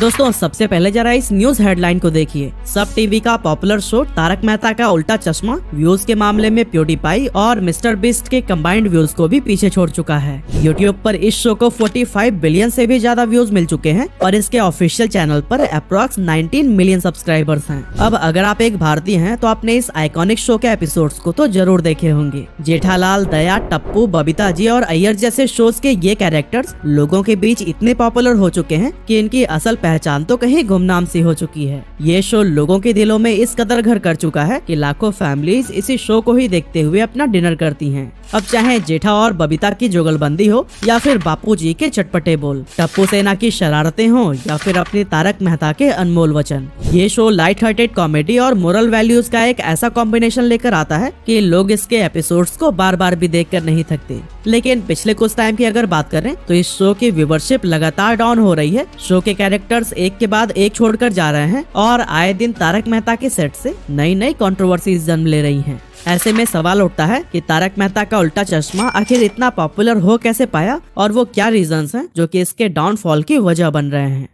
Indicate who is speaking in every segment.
Speaker 1: दोस्तों सबसे पहले जरा इस न्यूज हेडलाइन को देखिए। सब टीवी का पॉपुलर शो तारक मेहता का उल्टा चश्मा व्यूज के मामले में प्यूडीपाई और मिस्टर बीस्ट के कंबाइंड व्यूज को भी पीछे छोड़ चुका है। यूट्यूब पर इस शो को 45 बिलियन से भी ज्यादा व्यूज मिल चुके हैं और इसके ऑफिशियल चैनल पर अप्रॉक्स 19 मिलियन सब्सक्राइबर्स हैं। अब अगर आप एक भारतीय हैं तो आपने इस आइकॉनिक शो के एपिसोड्स को तो जरूर देखे होंगे। जेठालाल, दया, टप्पू, बबीता जी और अय्यर जैसे शोज के ये कैरेक्टर्स लोगों के बीच इतने पॉपुलर हो चुके हैं कि इनकी असल पहचान तो कहीं गुमनाम सी हो चुकी है। ये शो लोगों के दिलों में इस कदर घर कर चुका है कि लाखों फैमिलीज इसी शो को ही देखते हुए अपना डिनर करती हैं। अब चाहे जेठा और बबीता की जुगलबंदी हो या फिर बापू जी के चटपटे बोल, टप्पू सेना की शरारतें हो या फिर अपने तारक मेहता के अनमोल वचन, ये शो लाइट हार्टेड कॉमेडी और मोरल वैल्यूज का एक ऐसा कॉम्बिनेशन लेकर आता है कि लोग इसके एपिसोड्स को बार बार भी देखकर नहीं थकते। लेकिन पिछले कुछ टाइम की अगर बात करें तो इस शो की व्यूवरशिप लगातार डाउन हो रही है। शो के कैरेक्टर्स एक के बाद एक छोड़कर जा रहे हैं और आए दिन तारक मेहता के सेट से नई नई कंट्रोवर्सीज जन्म ले रही हैं। ऐसे में सवाल उठता है कि तारक मेहता का उल्टा चश्मा आखिर इतना पॉपुलर हो कैसे पाया और वो क्या रीजंस हैं जो कि इसके डाउनफॉल की वजह बन रहे हैं।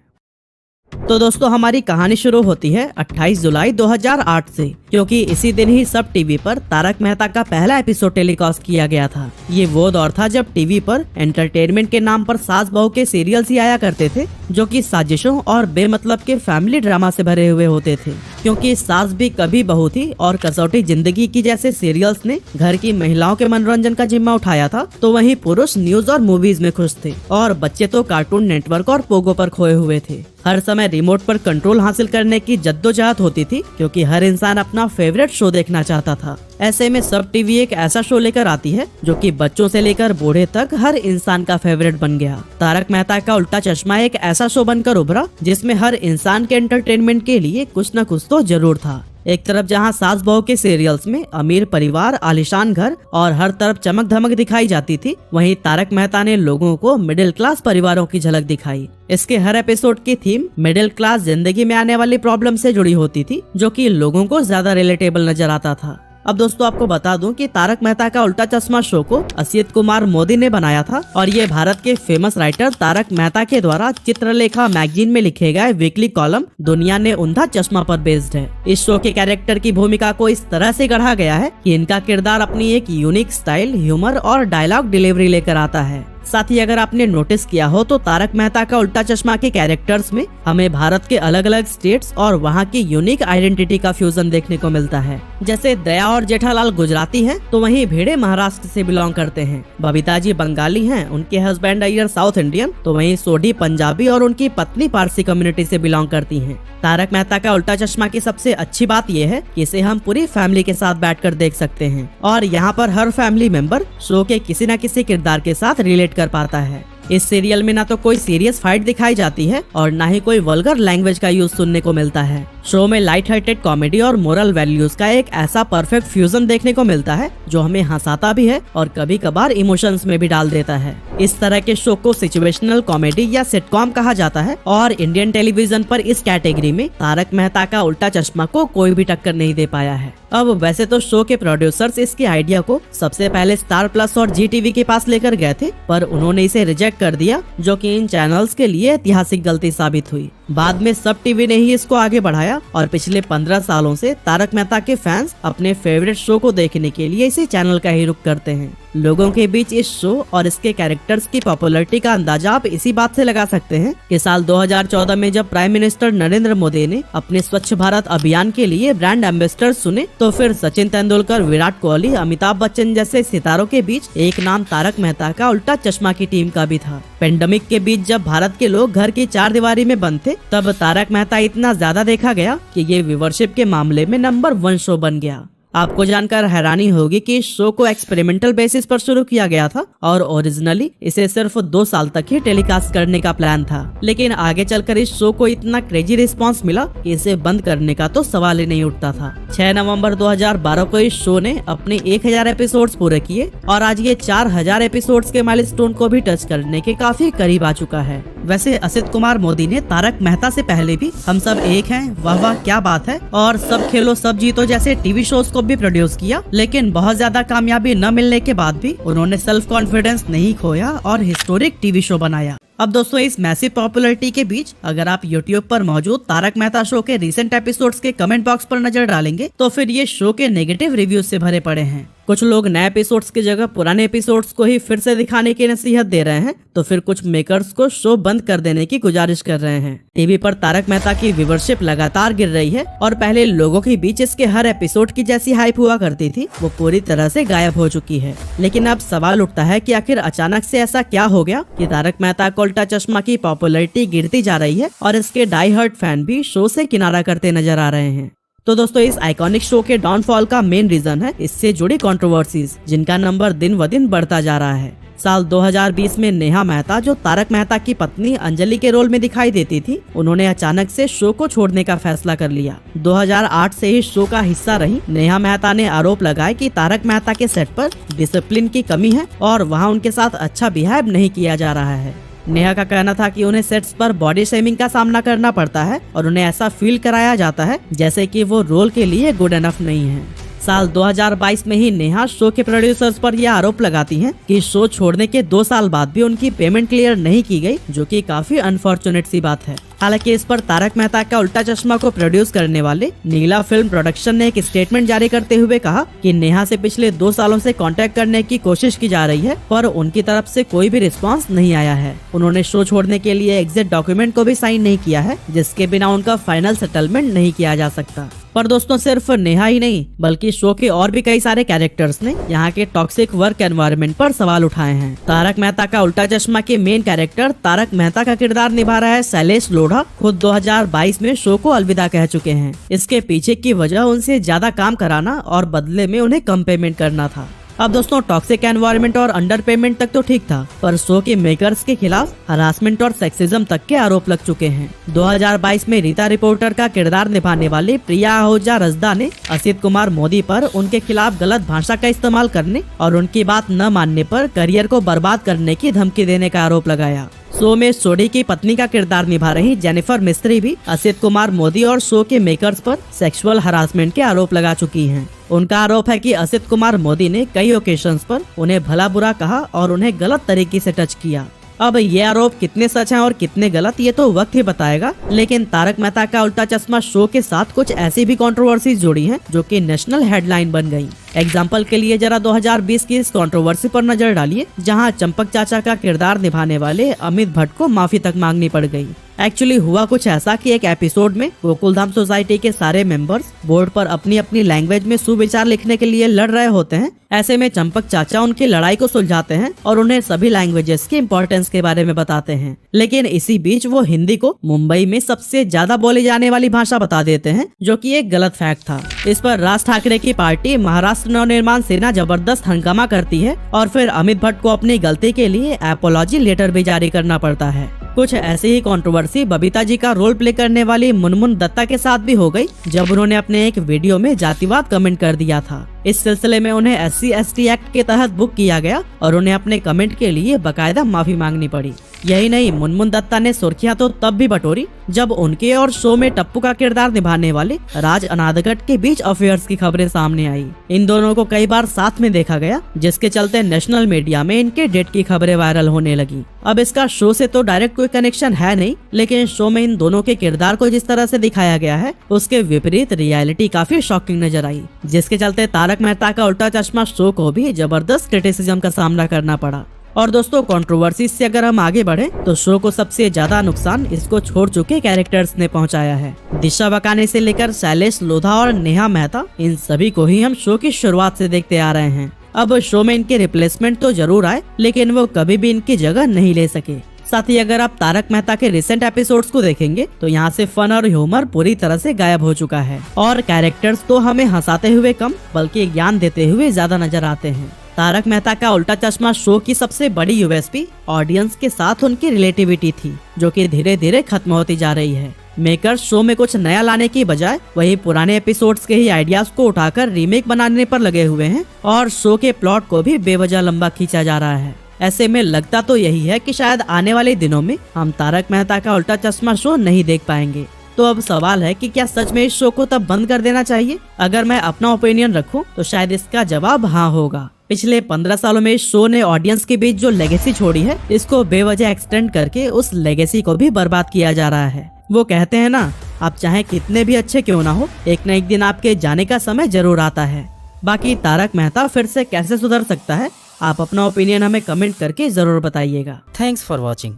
Speaker 1: तो दोस्तों हमारी कहानी शुरू होती है 28 जुलाई 2008 से, क्योंकि इसी दिन ही सब टीवी पर तारक मेहता का पहला एपिसोड टेलीकास्ट किया गया था। ये वो दौर था जब टीवी पर एंटरटेनमेंट के नाम पर सास बहू के सीरियल्स ही आया करते थे जो कि साजिशों और बेमतलब के फैमिली ड्रामा से भरे हुए होते थे। क्योंकि सास भी कभी बहू थी और कसौटी जिंदगी की जैसे सीरियल्स ने घर की महिलाओं के मनोरंजन का जिम्मा उठाया था, तो वहीं पुरुष न्यूज और मूवीज में खुश थे और बच्चे तो कार्टून नेटवर्क और पोगो पर खोए हुए थे। हर समय रिमोट पर कंट्रोल हासिल करने की जद्दोजहद होती थी क्योंकि हर इंसान अपना फेवरेट शो देखना चाहता था। ऐसे में सब टीवी एक ऐसा शो लेकर आती है जो कि बच्चों से लेकर बूढ़े तक हर इंसान का फेवरेट बन गया। तारक मेहता का उल्टा चश्मा एक ऐसा शो बनकर उभरा जिसमें हर इंसान के एंटरटेनमेंट के लिए कुछ न कुछ तो जरूर था। एक तरफ जहां सास बहू के सीरियल्स में अमीर परिवार, आलीशान घर और हर तरफ चमक धमक दिखाई जाती थी, वहीं तारक मेहता ने लोगों को मिडिल क्लास परिवारों की झलक दिखाई। इसके हर एपिसोड की थीम मिडिल क्लास जिंदगी में आने वाली प्रॉब्लम से जुड़ी होती थी जो कि लोगों को ज्यादा रिलेटेबल नजर आता था। अब दोस्तों आपको बता दूं कि तारक मेहता का उल्टा चश्मा शो को असित कुमार मोदी ने बनाया था और ये भारत के फेमस राइटर तारक मेहता के द्वारा चित्रलेखा मैगजीन में लिखे गए वीकली कॉलम दुनिया ने उंधा चश्मा पर बेस्ड है। इस शो के कैरेक्टर की भूमिका को इस तरह से गढ़ा गया है कि इनका किरदार अपनी एक यूनिक स्टाइल, ह्यूमर और डायलॉग डिलीवरी लेकर आता है। साथ ही अगर आपने नोटिस किया हो तो तारक मेहता का उल्टा चश्मा के कैरेक्टर्स में हमें भारत के अलग अलग स्टेट्स और वहाँ की यूनिक आइडेंटिटी का फ्यूजन देखने को मिलता है। जैसे दया और जेठालाल गुजराती हैं तो वहीं भिड़े महाराष्ट्र से बिलोंग करते हैं, बबीता जी बंगाली हैं, उनके हस्बैंड अय्यर साउथ इंडियन, तो वहीं सोडी पंजाबी और उनकी पत्नी पारसी कम्युनिटी से बिलोंग करती हैं। तारक मेहता का उल्टा चश्मा की सबसे अच्छी बात यह है कि इसे हम पूरी फैमिली के साथ बैठकर देख सकते हैं और यहाँ पर हर फैमिली मेंबर शो के किसी न किसी किरदार के साथ रिलेट कर पाता है। इस सीरियल में ना तो कोई सीरियस फाइट दिखाई जाती है और ना ही कोई वल्गर लैंग्वेज का यूज सुनने को मिलता है। शो में लाइट हार्टेड कॉमेडी और मोरल वैल्यूज का एक ऐसा परफेक्ट फ्यूजन देखने को मिलता है जो हमें हंसाता भी है और कभी कभार इमोशंस में भी डाल देता है। इस तरह के शो को सिचुएशनल कॉमेडी या सिटकॉम कहा जाता है और इंडियन टेलीविजन पर इस कैटेगरी में तारक मेहता का उल्टा चश्मा को कोई भी टक्कर नहीं दे पाया है। अब वैसे तो शो के प्रोड्यूसर्स इसके आइडिया को सबसे पहले स्टार प्लस और जी टीवी के पास लेकर गए थे, पर उन्होंने इसे रिजेक्ट कर दिया जो कि इन चैनल्स के लिए ऐतिहासिक गलती साबित हुई। बाद में सब टीवी ने ही इसको आगे बढ़ाया और पिछले 15 सालों से तारक मेहता के फैंस अपने फेवरेट शो को देखने के लिए इसी चैनल का ही रुख करते हैं। लोगों के बीच इस शो और इसके कैरेक्टर्स की पॉपुलैरिटी का अंदाजा आप इसी बात से लगा सकते हैं कि साल 2014 में जब प्राइम मिनिस्टर नरेंद्र मोदी ने अपने स्वच्छ भारत अभियान के लिए ब्रांड एम्बेसडर चुने तो फिर सचिन तेंदुलकर, विराट कोहली, अमिताभ बच्चन जैसे सितारों के बीच एक नाम तारक मेहता का उल्टा चश्मा की टीम का भी था। पेंडेमिक के बीच जब भारत के लोग घर की चार दीवारी में बंद थे तब तारक मेहता इतना ज्यादा देखा गया कि ये व्यूवरशिप के मामले में नंबर 1 शो बन गया। आपको जानकर हैरानी होगी कि इस शो को एक्सपेरिमेंटल बेसिस पर शुरू किया गया था और ओरिजिनली इसे सिर्फ 2 साल तक ही टेलीकास्ट करने का प्लान था, लेकिन आगे चलकर इस शो को इतना क्रेजी रिस्पांस मिला कि इसे बंद करने का तो सवाल ही नहीं उठता था। 6 नवंबर 2012 को इस शो ने अपने 1000 एपिसोड्स पूरे किए और आज ये 4000 एपिसोड्स के माइलस्टोन को भी टच करने के काफी करीब आ चुका है। वैसे असित कुमार मोदी ने तारक मेहता से पहले भी हम सब एक हैं, वाह वाह क्या बात है और सब खेलो सब जीतो जैसे टीवी शोज को भी प्रोड्यूस किया, लेकिन बहुत ज्यादा कामयाबी न मिलने के बाद भी उन्होंने सेल्फ कॉन्फिडेंस नहीं खोया और हिस्टोरिक टीवी शो बनाया। अब दोस्तों इस मैसिव पॉपुलैरिटी के बीच अगर आप YouTube पर मौजूद तारक मेहता शो के रीसेंट एपिसोड्स के कमेंट बॉक्स पर नजर डालेंगे तो फिर ये शो के नेगेटिव रिव्यूज से भरे पड़े हैं। कुछ लोग नए एपिसोड्स की जगह पुराने एपिसोड्स को ही फिर से दिखाने की नसीहत दे रहे हैं, तो फिर कुछ मेकर्स को शो बंद कर देने की गुजारिश कर रहे हैं। टीवी पर तारक मेहता की व्यूवरशिप लगातार गिर रही है और पहले लोगों के बीच इसके हर एपिसोड की जैसी हाइप हुआ करती थी वो पूरी तरह से गायब हो चुकी है। लेकिन अब सवाल उठता है कि आखिर अचानक से ऐसा क्या हो गया कि तारक मेहता का उल्टा चश्मा की पॉपुलैरिटी गिरती जा रही है और इसके डाई हार्ड फैन भी शो से किनारा करते नजर आ रहे हैं। तो दोस्तों इस आइकॉनिक शो के डाउनफॉल का मेन रीजन है इससे जुड़ी कंट्रोवर्सीज, जिनका नंबर दिन ब दिन बढ़ता जा रहा है। साल 2020 में नेहा मेहता, जो तारक मेहता की पत्नी अंजलि के रोल में दिखाई देती थी, उन्होंने अचानक से शो को छोड़ने का फैसला कर लिया। 2008 से ही शो का हिस्सा रही नेहा मेहता ने आरोप लगाया कि तारक मेहता के सेट पर डिसिप्लिन की कमी है और वहां उनके साथ अच्छा बिहेव नहीं किया जा रहा है। नेहा का कहना था कि उन्हें सेट्स पर बॉडी शेमिंग का सामना करना पड़ता है और उन्हें ऐसा फील कराया जाता है जैसे कि वो रोल के लिए गुड एनफ नहीं है। साल 2022 में ही नेहा शो के प्रोड्यूसर्स पर यह आरोप लगाती हैं कि शो छोड़ने के 2 साल बाद भी उनकी पेमेंट क्लियर नहीं की गई, जो कि काफी अनफॉर्चुनेट सी बात है। हालांकि इस पर तारक मेहता का उल्टा चश्मा को प्रोड्यूस करने वाले नीला फिल्म प्रोडक्शन ने एक स्टेटमेंट जारी करते हुए कहा कि नेहा से पिछले 2 सालों से कांटेक्ट करने की कोशिश की जा रही है पर उनकी तरफ से कोई भी रिस्पांस नहीं आया है। उन्होंने शो छोड़ने के लिए एग्जिट डॉक्यूमेंट को भी साइन नहीं किया है, जिसके बिना उनका फाइनल सेटलमेंट नहीं किया जा सकता। पर दोस्तों सिर्फ नेहा ही नहीं बल्कि शो के और भी कई सारे कैरेक्टर्स ने यहाँ के टॉक्सिक वर्क एनवायरनमेंट पर सवाल उठाए हैं। तारक मेहता का उल्टा चश्मा के मेन कैरेक्टर तारक मेहता का किरदार निभा रहा है शैलेश लोढ़ा, खुद 2022 में शो को अलविदा कह चुके हैं। इसके पीछे की वजह उनसे ज्यादा काम कराना और बदले में उन्हें कम पेमेंट करना था। अब दोस्तों टॉक्सिक एनवायरनमेंट और अंडर पेमेंट तक तो ठीक था, पर शो के मेकर्स के खिलाफ हरासमेंट और सेक्सिज्म तक के आरोप लग चुके हैं। 2022 में रीता रिपोर्टर का किरदार निभाने वाली प्रिया आहूजा रजदा ने असित कुमार मोदी पर उनके खिलाफ गलत भाषा का इस्तेमाल करने और उनकी बात न मानने पर करियर को बर्बाद करने की धमकी देने का आरोप लगाया। शो में सोडी की पत्नी का किरदार निभा रही जेनिफर मिस्त्री भी असित कुमार मोदी और शो के मेकर्स पर सेक्सुअल हरासमेंट के आरोप लगा चुकी हैं। उनका आरोप है कि असित कुमार मोदी ने कई ओकेशंस पर उन्हें भला बुरा कहा और उन्हें गलत तरीके से टच किया। अब ये आरोप कितने सच हैं और कितने गलत ये तो वक्त ही बताएगा, लेकिन तारक मेहता का उल्टा चश्मा शो के साथ कुछ ऐसी भी कंट्रोवर्सीज जुड़ी हैं जो कि नेशनल हेडलाइन बन गई। एग्जाम्पल के लिए जरा 2020 की इस कंट्रोवर्सी पर नजर डालिए, जहां चंपक चाचा का किरदार निभाने वाले अमित भट्ट को माफी तक मांगनी पड़ गई। एक्चुअली हुआ कुछ ऐसा कि एक एपिसोड में गोकुलधाम सोसाइटी के सारे मेंबर्स बोर्ड पर अपनी अपनी लैंग्वेज में सुविचार लिखने के लिए लड़ रहे होते हैं। ऐसे में चंपक चाचा उनकी लड़ाई को सुलझाते हैं और उन्हें सभी लैंग्वेजेस की इम्पोर्टेंस के बारे में बताते हैं, लेकिन इसी बीच वो हिंदी को मुंबई में सबसे ज्यादा बोली जाने वाली भाषा बता देते हैं, जो कि एक गलत फैक्ट था। इस पर राज ठाकरे की पार्टी महाराष्ट्र नवनिर्माण सेना जबरदस्त हंगामा करती है और फिर अमित भट्ट को अपनी गलती के लिए एपोलॉजी लेटर भी जारी करना पड़ता है। कुछ ऐसी ही कंट्रोवर्सी बबीता जी का रोल प्ले करने वाली मुनमुन दत्ता के साथ भी हो गई, जब उन्होंने अपने एक वीडियो में जातिवाद कमेंट कर दिया था। इस सिलसिले में उन्हें SC/ST एक्ट के तहत बुक किया गया और उन्हें अपने कमेंट के लिए बकायदा माफी मांगनी पड़ी। यही नहीं, मुनमुन दत्ता ने सुर्खियां तो तब भी बटोरी जब उनके और शो में टप्पू का किरदार निभाने वाले राज अनादगढ़ के बीच अफेयर्स की खबरें सामने आई। इन दोनों को कई बार साथ में देखा गया, जिसके चलते नेशनल मीडिया में इनके डेट की खबरें वायरल होने लगी। अब इसका शो से तो डायरेक्ट कोई कनेक्शन है नहीं, लेकिन शो में इन दोनों के किरदार को जिस तरह से दिखाया गया है उसके विपरीत रियलिटी काफी शॉकिंग नजर आई, जिसके चलते तारक मेहता का उल्टा चश्मा शो को भी जबरदस्त क्रिटिसिज्म का सामना करना पड़ा। और दोस्तों कंट्रोवर्सी से अगर हम आगे बढ़े तो शो को सबसे ज्यादा नुकसान इसको छोड़ चुके कैरेक्टर्स ने पहुंचाया है। दिशा वकाने से लेकर शैलेश लोढ़ा और नेहा मेहता, इन सभी को ही हम शो की शुरुआत से देखते आ रहे हैं। अब शो में इनके रिप्लेसमेंट तो जरूर आए, लेकिन वो कभी भी इनकी जगह नहीं ले सके। साथ ही अगर आप तारक मेहता के रिसेंट एपिसोड्स को देखेंगे तो यहाँ से फन और ह्यूमर पूरी तरह से गायब हो चुका है और कैरेक्टर्स तो हमें हंसाते हुए कम बल्कि ज्ञान देते हुए ज्यादा नजर आते हैं। तारक मेहता का उल्टा चश्मा शो की सबसे बड़ी USP ऑडियंस के साथ उनकी रिलेटिविटी थी, जो कि धीरे धीरे खत्म होती जा रही है। मेकर्स शो में कुछ नया लाने की बजाय वही पुराने एपिसोड्स के ही आइडियाज को उठाकर रीमेक बनाने पर लगे हुए हैं और शो के प्लॉट को भी बेवजह लंबा खींचा जा रहा है। ऐसे में लगता तो यही है कि शायद आने वाले दिनों में हम तारक मेहता का उल्टा चश्मा शो नहीं देख पाएंगे। तो अब सवाल है कि क्या सच में इस शो को तब बंद कर देना चाहिए? अगर मैं अपना ओपिनियन रखूं तो शायद इसका जवाब हाँ होगा। पिछले 15 सालों में शो ने ऑडियंस के बीच जो लेगेसी छोड़ी है, इसको बेवजह एक्सटेंड करके उस लेगेसी को भी बर्बाद किया जा रहा है। वो कहते हैं ना, आप चाहे कितने भी अच्छे क्यों ना हो, एक न एक दिन आपके जाने का समय जरूर आता है। बाकी तारक मेहता फिर से कैसे सुधर सकता है, आप अपना ओपिनियन हमें कमेंट करके जरूर बताइएगा।
Speaker 2: Thanks for watching.